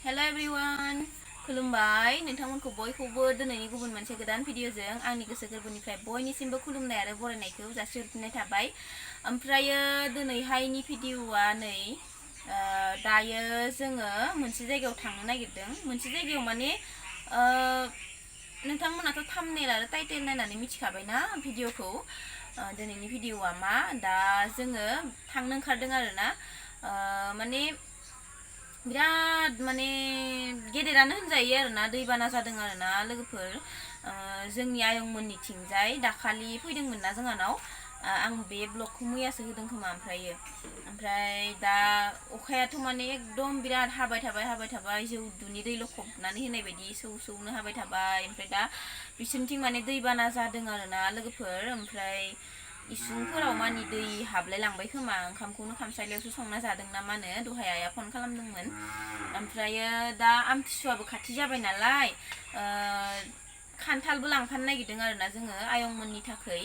Hello everyone, खुलुमबाय नोंथांमोनखौ बयखौबो दिनैनि गुबुन मोनसे गोदान भिडिअजों आंनि गोसो गोरबोनिफ्राय बयनिसिमबो खुलुमनाय आरो बरायनायखौ जासिहरफिननाय थाबाय। ओमफ्रायो दिनैहायनि भिडिअआ नै दायो जोङो मोनसे जायगायाव थांनो नागिरदों। मोनसे जायगायाव माने नोंथांमोनाथ' थाम्बनेल आरो टाइटेल नायनानै मिथिखाबायना भिडिअखौ दिनैनि भिडिअआ मा। दा जोङो थांनो ओंखारदों आरोना माने बिराद माने गेदेरानो होनजायो आरोना दैबाना जादों आरोना लोगोफोर जोंनि आयंमोननिथिंजाय दाखालि फैदोंमोन ना जोंहानाव आं बे ब्लगखौ मैयासो होदों खोमा ओमफ्राय दा अखायाथ' माने एकदम बिराद हाबाय थाबाय जौदुनि दै लखबनानै होनाय बायदि सौनो हाबाय थाबाय। ओमफ्राय दा बिसोरनिथिं माने दैबाना जादों आरोना लोगोफोर। ओमफ्राय इसिंफोराव मानि दै हाबलाय लांबाय खोमा ओंखामखौनो खामसालियावसो संना जादों ना मानो दहाय आइया फन खालामदोंमोन। ओमफ्रायो दा आमथिसुवाबो खाथि जाबाय नालाय खान्थालबो लांफानो नागिरदों आरोना जोङो आयंमोननि थाखाय।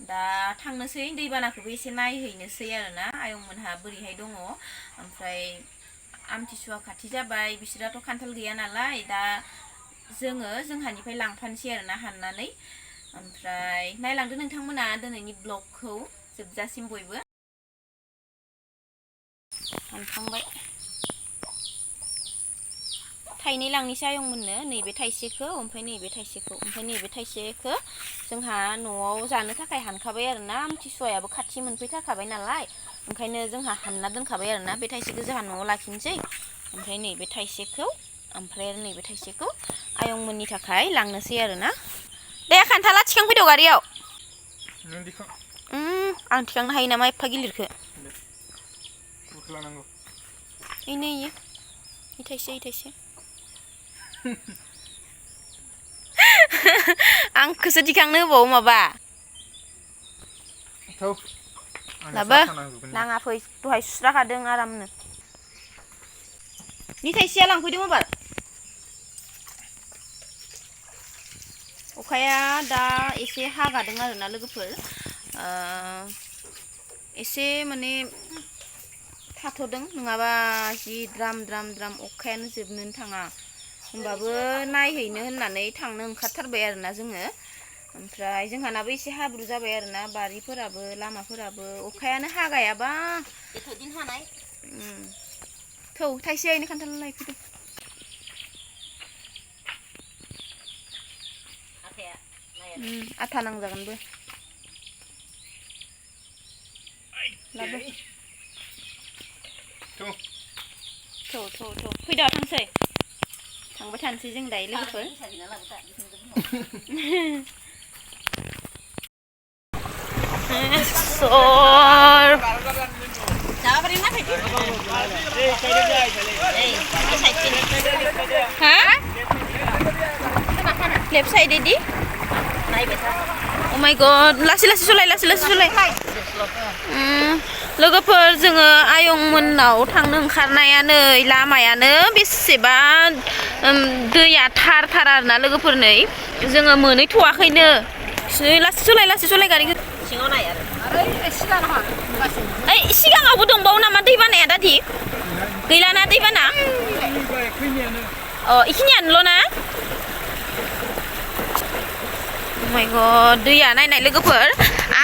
दा थांनोसै दैबानाखौबो एसे नायहैनोसै आरोना आयंमोनहा बोरैहाय दङ। ओमफ्राय आमथिसुवा खाथि जाबाय बिसोराथ' खान्थाल गैया नालाय दा जोङो जोंहानिफ्राय लांफानोसै आरोना हाननानै। ओमफ्राय नायलांदो नोंथांमोना दिनैनि ब्लगखौ जोबजासिम बयबो। हानखांबाय थाइनै लांनोसै आयंमोननो नैबे थाइसेखौ ओमफ्राय नैबे थाइसेखौ जोंहा न'आव जानो थाखाय हानखाबाय आरोना आमथिसुवायाबो खाथि मोनफैथारखाबाय नालाय ओंखायनो जोंहा हानना दोनखाबाय आरोना बे थाइसेखौ जोंहा न'आव लाखिनोसै। ओमफ्राय नैबे थाइसेखौ ओमफ्राय आरो नैबे थाइसेखौ आयंमोननि थाखाय लांनोसै आरोना। दे खान्थाला थिखांफैद' गारियाव आं थिखांनो हायो नामा एफा गिलिरखो इनो थाइसे आंखौसो दिखांनो होबावो माबा लाबो नाङा फै दहाय सुस्राखादों आरामनो। नि थाइसेया लांफैदों बाल अखाया दा एसे हागादों आरोना लोगोफोर एसे माने थाथ'दों नङाबा जि द्राम अखायानो जोबनोनो थाङा। होमबाबो नायहैनो होननानै थांनो ओंखारथारबाय आरोना जोङो। ओमफ्राय जोंहानाबो एसे हाब्रु जाबाय आरोना बारिफोराबो लामाफोराबो अखायानो हागायाबा एथ'दिन हानाय थौ थाइसे आइनो खान्थाल लायफैदो आथा नांजागोनबो लाबो थौ फैद' थांसै थांबाय थानोसै जों दायो लोगोफोर। Left side the Oh my god लासै सलाय लोगोफोर जोङो आयंमोननाव थांनो ओंखारनायानो लामायानो बेसेबा दैया थार आरोना लोगोफोर नै जोङो मोनहैथ'वाखैनो लासै सलाय गारिखौ सिङाव नाय आरो सिगाङावबो दंबावो नामा दैबानाया दादि गैलाना दैबाना इखिनियानोल' ना my god दैया नायनाय लोगोफोर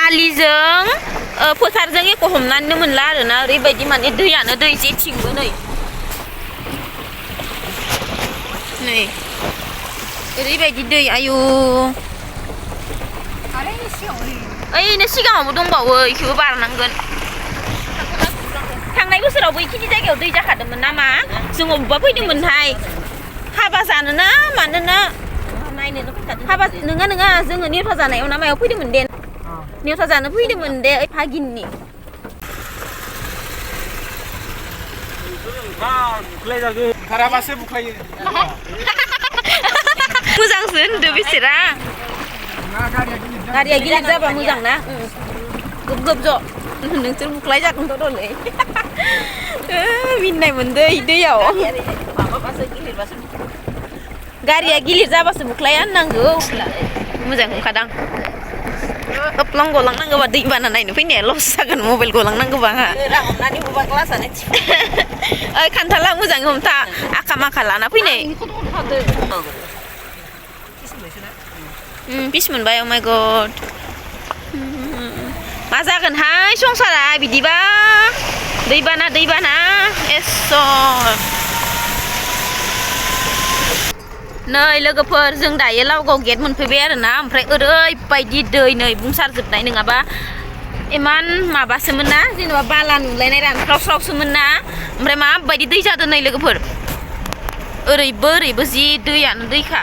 आलिजों फोथारजों एख' हमनानैनो मोनला आरोना ओरैबायदि माने दैयानो दै जेथिंबो नै ओरैबायदि दै आयु ओइनो सिगाङावबो दंबावो इखौबो बारनांगोन। थांनाय बोसोरावबो इखिनि जायगायाव दै जाखादोंमोन नामा जों अबेबा फैदोंमोनहाय हाबा जानोना मानोना हाबा नङा जोङो नेवथा जानायाव ना मायाव फैदोंमोन दे नेवथा जानो फैदोंमोन दे ओइ भागिननि मोजांसो होनदो बेसेरा गारिया गिलिर जाबा मोजां ना गोब ज' नोंसोर बुख्लाय जागोनथ' र'लै मिनिनाय मोनदो दैयाव गारिया गिलिर जाबासो बुख्लाया होननांगौ मोजां नंखादां लं गलांनांगौबा दैबाना नायनो फैनाया लस जागोन मबाइल गलांनांगौबा हा हमनानै बबा ग्लासानो ओइ खान्थाला मोजाङै हमथा आखा माखा लाना फैनाय पिस मोनबाय अ माय गड मा जागोनहाय संसारा बिदिबा दैबाना एस' नै लोगोफोर जों दायो लावगाव गेट मोनफैबाय आरोना ओमफ्राय ओरैबायदि दै नै बुंसारजोबनाय नङाबा इमान माबासोमोन ना जेनेबा बाला नुलायनाय रानस्रावस्रावसोमोन ना ओमफ्राय माबायदि दै जादों नै लोगोफोर ओरैबो जि दैयानो दैखा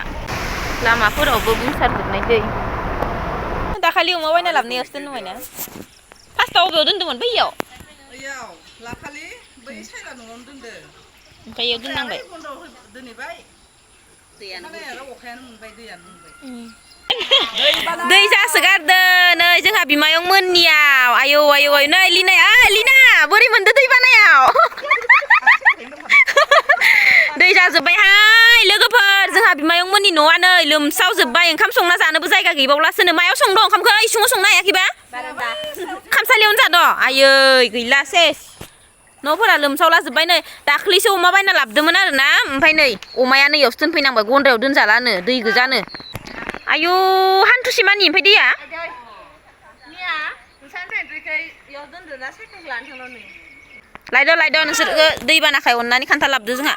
लामाफोरावबो बुंसारजोबनाय दै दाखालि अमा बायना लाबोनायावसो दोनदोंमोन ना फार्स्टआव बबेयाव दोनदोंमोन बैयाव लाखालि बै सायला न'आवनो दोनदों ओमफ्राय इयाव दोननांबाय दोनहैबाय दैयानो अखायानो मोनबाय दैयानो दै जासोगारदों नै जोंहा बिमायं मोननियाव आयौ नै लिना बोरै मोनदो दै बानायाव दै जाजोब्बायहाय लोगोफोर जोंहा बिमायं मोननि न'आ नै लोमसावजोब्बाय ओंखाम संना जानोबो जायगा गैबावलासोनो मायाव संदों ओंखामखौ इसिङाव संनो हायाखैबा खामसालियावनो जादों आयै गैला सेस न'फोरा लोमसावला जोब्बाय नै दाख्लैसो अमा बायना लाबोदोंमोन आरोना ओमफ्राय नै अमाया नैयावसो दोनफैनांबाय गन्द्रायाव दोनजालानो दै गोजानो आयु हान्थुसे मानि ओमफ्राय दैया लायद' नोंसोर दैबानाखाय अननानै खान्थाल लाबोदो जोंहा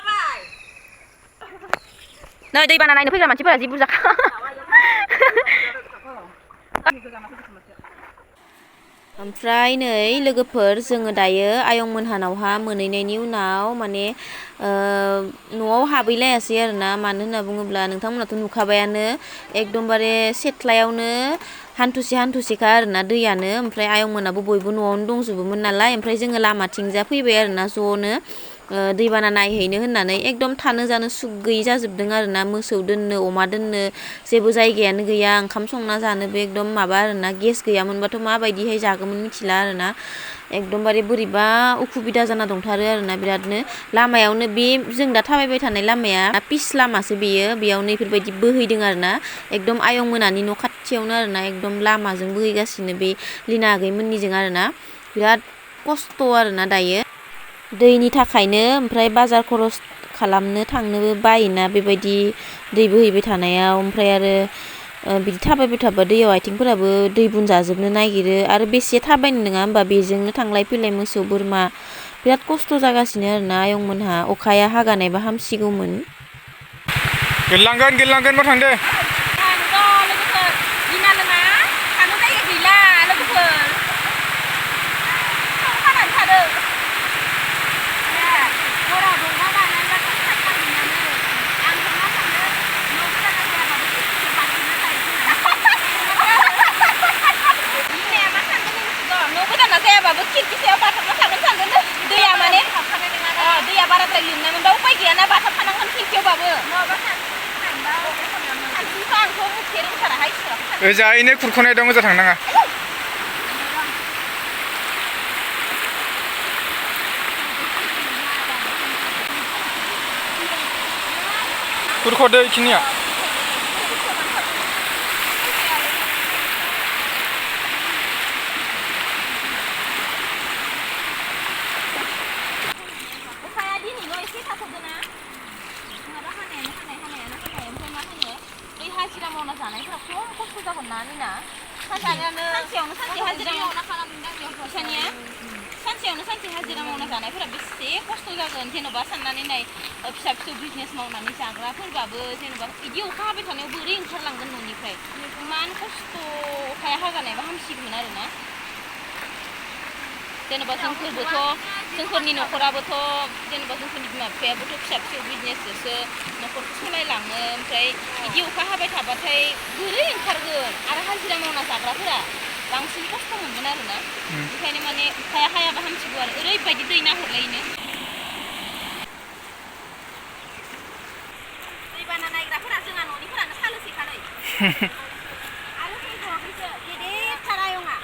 नै दैबाना नायनो फैग्रा मानसिफोरा जि बुरजाखा ओमफ्राय नै लोगोफोर जोङो दायो आयं मोनहानावहा मोनहैनायनि उनाव माने न'आव हाबहैलायासै आरोना मानो होनना बुङोब्ला नोंथांमोनाथ' नुखाबायानो एकदमबारे सेथ्लायावनो हान्थुसेखा आरोना दैयानो ओमफ्राय आयं मोनाबो बयबो न'आवनो दंजोबोमोन नालाय ओमफ्राय जोङो लामाथिंजा फैबाय आरोना ज'नो दैबाना नायहैनो होननानै एकदम थानो जानो सुख गैयै जाजोबदों आरोना मोसौ दोननो अमा दोननो जेबो जायगायानो गैया ओंखाम संना जानोबो एकदम माबा आरोना गेस गैयामोनबाथ' माबायदिहाय जागौमोन मिथिला आरोना एकदमबारे बोरैबा उसुबिदा जाना दंथारो आरोना बिरादनो लामायावनो बे जों दा थाबायबाय थानाय लामाया पिस लामासो बेयावनो इफोरबायदि बोहैदों आरोना एकदम आयं मोनानि न' खाथियावनो आरोना एकदम लामाजों बोहैगासिनो बे लिना आगैमोननिजों आरोना बिराद खस्थ' आरोना दायो दैनि थाखायनो ओमफ्राय बाजार खरस खालामनो थांनोबो बायोना बेबायदि दै बोहैबाय थानायाव ओमफ्राय आरो बिदि थाबायबाय थाबा दैयाव आथिंफोराबो दै बुंजाजोबनो नागिरो आरो बेसे थाबायनो नङा होमबा बेजोंनो थांलाय फैलाय मोसौ बोरमा बिराद खस्थ' जागासिनो आरोना आयंमोनहा अखाया हागानायबा हामसिगौमोन गेललांगोन मा थांदो जायाबाबो खिरखि सायाव बाथाबना थागोन सानदों दैया माने दैया बाराद्राय लिरनायमोनबा उपाय गैयाना बाथाब थानांगोन खिरखियावबाबो आंथ' मुखे रोंथाराहाय ओजायैनो खुरख'नाय दं ओजा थांनाङा खुरख'दो इखिनिया हाजिरा मावना जानायफोरा खम खस्थ' जागोन ना निना सानसेयावनो सानसे हाजिरा मावना सानसेयावनो सानसे हाजिरा मावना जानायफोरा बेसे खस्थ' जागोन जेन'बा साननानै नाय फिसा बिजनेस मावनानै जाग्राफोरबाबो जेन'बा बिदि अखा हाबाय थानायाव बोरै ओंखारलांगोन न'निफ्राय इमान खस्थ' अखाया हागानायबा हामसिगौमोन आरोना जेन'बा जोंफोरनि न'खराबोथ' जेन'बा जोंफोरनि बिमा बिफायाबोथ' फिसा बिजनेसजोंसो न'खरखौ सालायलाङो ओमफ्राय बिदि अखा हाबाय थाबाथाय बोरै ओंखारगोन आरो हाजिरा मावना जाग्राफोरा बांसिन खस्थ' मोनगोन आरोना ओंखायनो माने अखाया हायाबा हामसिगौ आरो ओरैबायदि दै नाहरलायनो दैबाना नायग्राफोरा जोंहा न'निफोरानो सालोसेखानै आरो फैगौ गेदेरथार आयंआ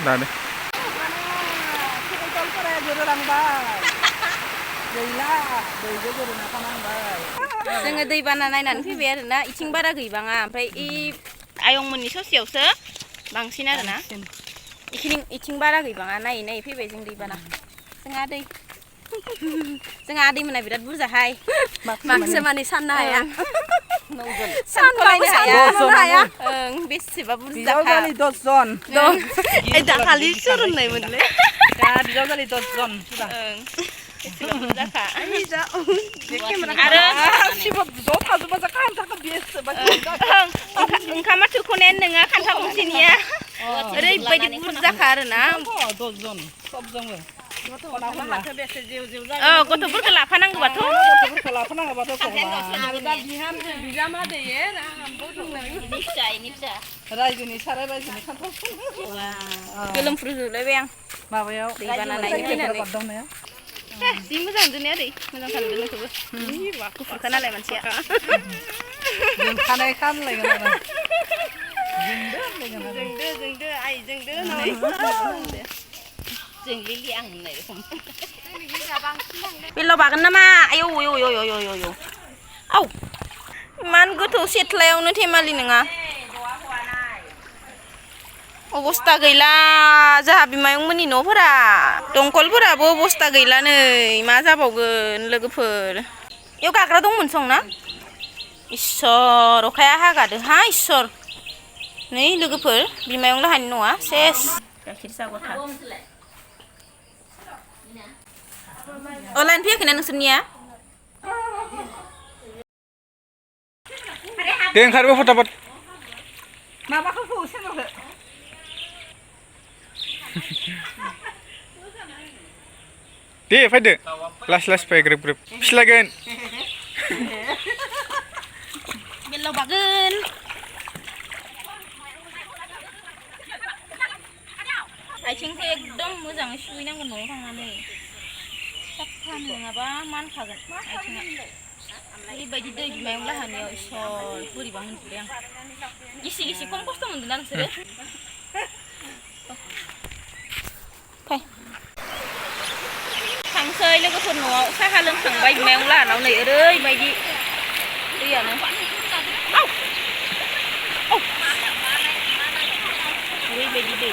जादो खेरेदालफोरा गोरोलांबाय गैला दैजों गोरोना थानांबाय जोङो दैबाना नायनानै फैबाय आरोना इथिं बारा गैबाङा ओमफ्राय इ आयंमोननि ससेयावसो बांसिन आरोना इथिं बारा गैबाङा नायै नायै फैबाय जों दैबाना जोंहा दै जोंहा आदैमोना बिराद बुरजाहाय माखसे माने साननो हाया सानख'लायनो हाया ओं बेसेबा बिजाव बुरजाखा जालि 10 जन दाखालि सोलोंनाय मोनलै दा बिजाव जालि 10 जन ओं बेसेबा बुरजाखा आरो गासिबो ज' थाजोबा जा खान्थाखौ बेसेबा ओंखामा थोख'नायानो नोङा खान्था गंसेनिया ओरैबायदि बुरजाखा आरोना 10 जन सबजोंबो गथ'फोरखौ लाफानांगौबाथ' गथ'फोरखौ लाफानांगौबाथ' रायजोनि सारा रायजोनि खान्थाल गोलोमफ्रुजोबलायबाय आं माबायाव दैबाना नायनो फैनानै बारदावनायाव जि मोजां दोननाया दै मोजां खालामदों नोंखौबो गुफुरखा नालाय मानसिया जोंखानाय खालामलायगोन आरो जोंदो आइ जोंदो जों लिलि आं होननाय रखम बेलाव बागोन नामा आयौ आयौ आयौ आयौ आयौ आव इमान गोथौ सेथ्लायावनो थेमालि नङा अबस्था गैला जोंहा बिमायंमोननि न'फोरा दंखलफोराबो अबस्था गैला नै मा जाबावगोन लोगोफोर इयाव गाग्रा दंमोन संना इसोर अखाया हागादों हा इसोर नै लोगोफोर बिमायं लाहानि न'आ सेस गाइखेर साहा गथा लाइन फैयाखैना नोंसोरनिया दे ओंखारबो फटाफट माबाखौ फौसेनोखौ दे फैदो लास लास फै ग्रोब ग्रोब फिस्लायगोन बेलाव बागोन आथिंखौ एकदम मोजाङै सुहैनांगोन न'आव थांनानै साफा नङाबा मानखागोन आथिङा ओरैबायदि दै बिमायं लाहानियाव इसोर बोरैबा मोनजोब्बाय आं गिसि गिसि खम खस्थ' मोनदों ना नोंसोरो फै थांसै लोगोफोर न'आव साहा लोंखांबाय बिमायं लाहानाव नै ओरैबायदि दैयानो ओरैबायदि दै